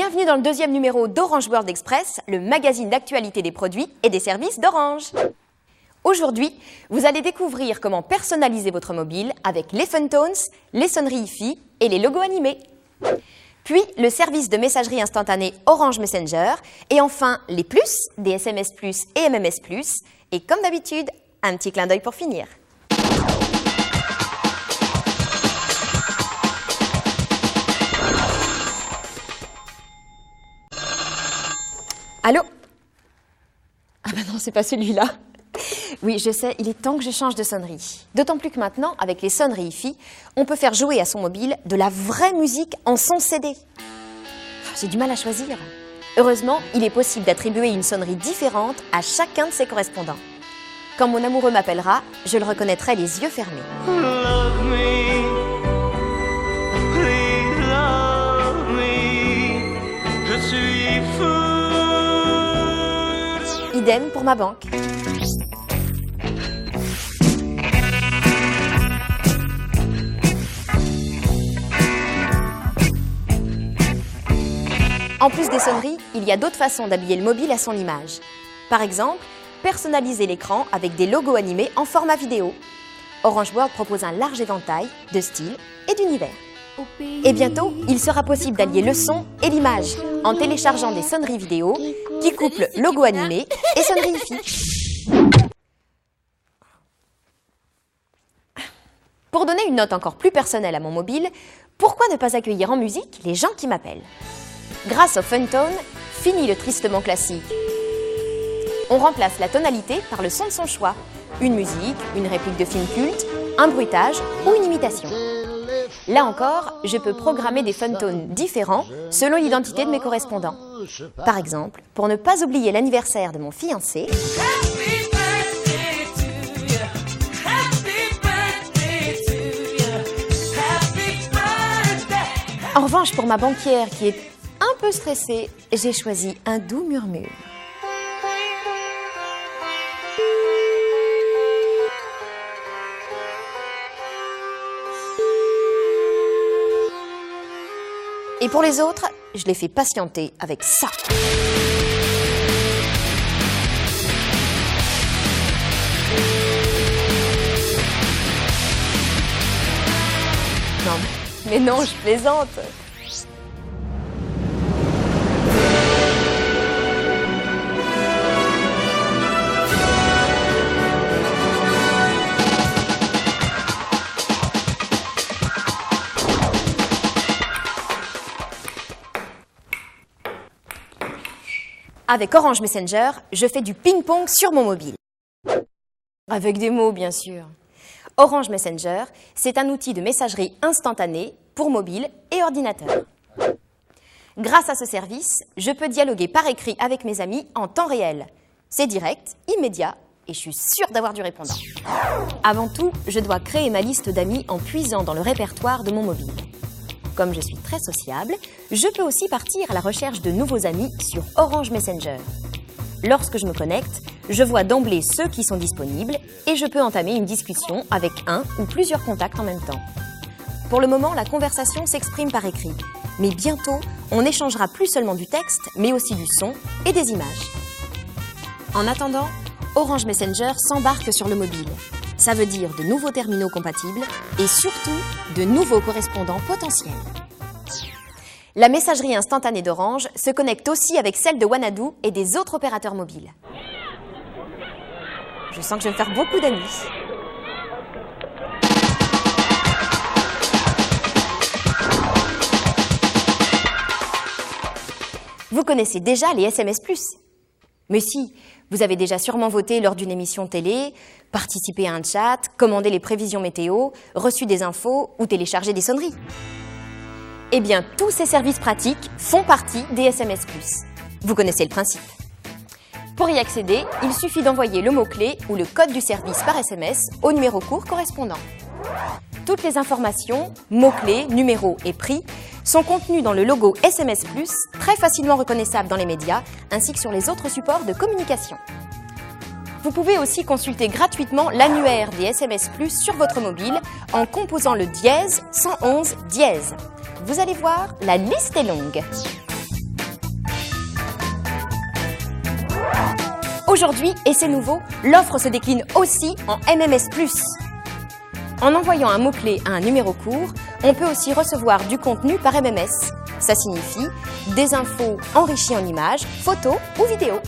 Bienvenue dans le deuxième numéro d'Orange World Express, le magazine d'actualité des produits et des services d'Orange. Aujourd'hui, vous allez découvrir comment personnaliser votre mobile avec les Funtones, les sonneries hi-fi et les logos animés. Puis, le service de messagerie instantanée Orange Messenger. Et enfin, les plus, des SMS Plus et MMS Plus. Et comme d'habitude, un petit clin d'œil pour finir. Allô? Ah ben non, c'est pas celui-là. Oui, je sais, il est temps que je change de sonnerie. D'autant plus que maintenant, avec les sonneries hi-fi, on peut faire jouer à son mobile de la vraie musique en son CD. J'ai du mal à choisir. Heureusement, il est possible d'attribuer une sonnerie différente à chacun de ses correspondants. Quand mon amoureux m'appellera, je le reconnaîtrai les yeux fermés. Love me, please love me, je suis fou. Idem pour ma banque. En plus des sonneries, il y a d'autres façons d'habiller le mobile à son image. Par exemple, personnaliser l'écran avec des logos animés en format vidéo. Orange World propose un large éventail de styles et d'univers. Et bientôt, il sera possible d'allier le son et l'image en téléchargeant des sonneries vidéo qui couplent logo animé et sonneries hi-fi. Pour donner une note encore plus personnelle à mon mobile, pourquoi ne pas accueillir en musique les gens qui m'appellent? Grâce au Funtone, fini le tristement classique. On remplace la tonalité par le son de son choix. Une musique, une réplique de film culte, un bruitage ou une imitation. Là encore, je peux programmer des Funtones différents selon l'identité de mes correspondants. Par exemple, pour ne pas oublier l'anniversaire de mon fiancé, en revanche, pour ma banquière qui est un peu stressée, j'ai choisi un doux murmure. Et pour les autres, je les fais patienter avec ça. Non, mais non, je plaisante. Avec Orange Messenger, je fais du ping-pong sur mon mobile. Avec des mots, bien sûr. Orange Messenger, c'est un outil de messagerie instantanée pour mobile et ordinateur. Grâce à ce service, je peux dialoguer par écrit avec mes amis en temps réel. C'est direct, immédiat, et je suis sûre d'avoir du répondant. Avant tout, je dois créer ma liste d'amis en puisant dans le répertoire de mon mobile. Comme je suis très sociable, je peux aussi partir à la recherche de nouveaux amis sur Orange Messenger. Lorsque je me connecte, je vois d'emblée ceux qui sont disponibles et je peux entamer une discussion avec un ou plusieurs contacts en même temps. Pour le moment, la conversation s'exprime par écrit, mais bientôt, on échangera plus seulement du texte, mais aussi du son et des images. En attendant, Orange Messenger s'embarque sur le mobile. Ça veut dire de nouveaux terminaux compatibles et surtout de nouveaux correspondants potentiels. La messagerie instantanée d'Orange se connecte aussi avec celle de Wanadoo et des autres opérateurs mobiles. Je sens que je vais me faire beaucoup d'amis. Vous connaissez déjà les SMS Plus. Mais si, vous avez déjà sûrement voté lors d'une émission télé, participé à un chat, commandé les prévisions météo, reçu des infos ou téléchargé des sonneries. Eh bien, tous ces services pratiques font partie des SMS Plus. Vous connaissez le principe. Pour y accéder, il suffit d'envoyer le mot-clé ou le code du service par SMS au numéro court correspondant. Toutes les informations, mots-clés, numéros et prix sont contenus dans le logo SMS Plus, très facilement reconnaissable dans les médias, ainsi que sur les autres supports de communication. Vous pouvez aussi consulter gratuitement l'annuaire des SMS Plus sur votre mobile en composant le dièse 111 dièse. Vous allez voir, la liste est longue. Aujourd'hui, et c'est nouveau, l'offre se décline aussi en MMS+. En envoyant un mot-clé à un numéro court, on peut aussi recevoir du contenu par MMS. Ça signifie des infos enrichies en images, photos ou vidéos.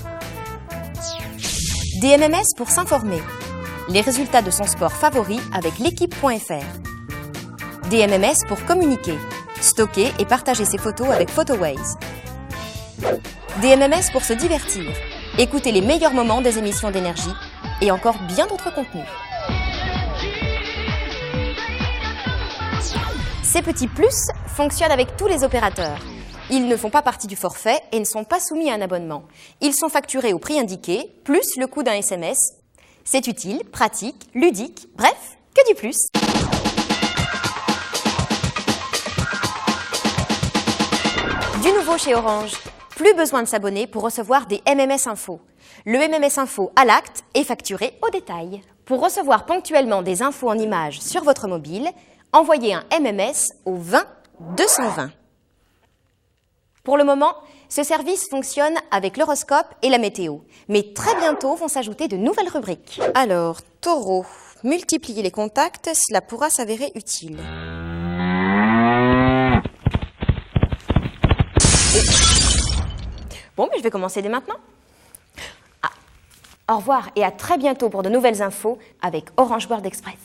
Des MMS pour s'informer. Les résultats de son sport favori avec l'équipe.fr. Des MMS pour communiquer. Stocker et partager ses photos avec Photoways. Des MMS pour se divertir. Écouter les meilleurs moments des émissions d'énergie et encore bien d'autres contenus. Ces petits plus fonctionnent avec tous les opérateurs. Ils ne font pas partie du forfait et ne sont pas soumis à un abonnement. Ils sont facturés au prix indiqué, plus le coût d'un SMS. C'est utile, pratique, ludique, bref, que du plus. Du nouveau chez Orange. Plus besoin de s'abonner pour recevoir des MMS Info. Le MMS Info à l'acte est facturé au détail. Pour recevoir ponctuellement des infos en images sur votre mobile, envoyez un MMS au 20 220. Pour le moment, ce service fonctionne avec l'horoscope et la météo. Mais très bientôt vont s'ajouter de nouvelles rubriques. Alors, Taureau, multiplier les contacts, cela pourra s'avérer utile. Bon, mais je vais commencer dès maintenant. Au revoir et à très bientôt pour de nouvelles infos avec Orange World Express.